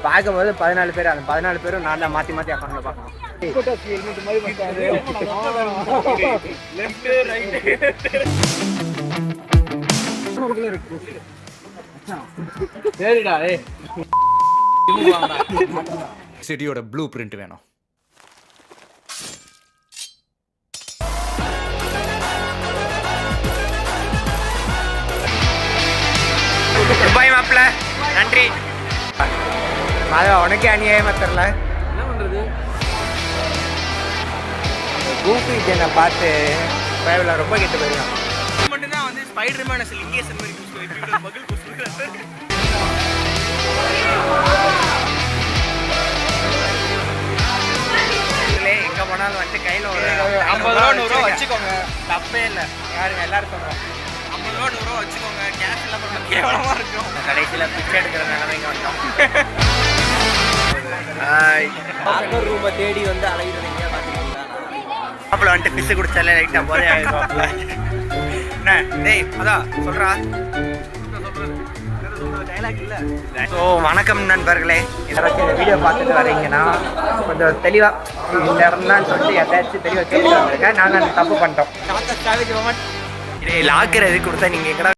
பார்க்கும்போது 14 பேர், அந்த 14 பேரும் நான் தான் மாற்றி மாற்றி அக்கௌண்ட்ல பார்க்கணும். சரிடா சிட்டியோட ப்ளூ பிரிண்ட் வேணும். பாய் மாப்பிள்ள, நன்றி. அதான் உனக்கே அநியாயமா தெரியல. என்ன பண்றது? கூகுள் ஜெனை பார்த்து பயவில் ரொம்ப கெட்டு போயிருக்கான். மட்டும்தான் வந்து ஸ்பைடர்மேன் லிங்கேஷன் மாதிரி பகல் கொடுக்குறாரு. எங்க போனாலும் வந்து கையில் ஒரு 50 ரூபா 100 ரூபா வச்சுக்கோங்க, தப்பே இல்லை. யாருங்க எல்லாரும் சொல்றோம் 50 ரூபா 100 ரூபா வச்சுக்கோங்க. கேஷ் எல்லாம் பண்ண கேவலமா இருக்கும். கடைசியில் பிச்சை எடுக்கிற நிலைமைக்கு வந்தோம். லாக்கர் ரூமை தேடி வந்து அலைகிறீங்க பாத்தீங்களா? மாப்பிள்ள வந்துட்டு பிசு குடிச்சாலே லைட்டா போதே ஆகிடும். என்ன டேய் அதான் சொல்றா. ஸோ வணக்கம் நண்பர்களே, யாராச்சும் இந்த வீடியோ பார்த்துட்டு வரீங்கன்னா கொஞ்சம் தெளிவாக இந்த இடம்லான்னு சொல்லிட்டு எதாச்சும் தெளிவாக கேட்டு வந்துருங்க. நாங்கள் அந்த தப்பு பண்ணிட்டோம். லாக்கர் எதுக்கு கொடுத்தா நீங்கள் எங்கடா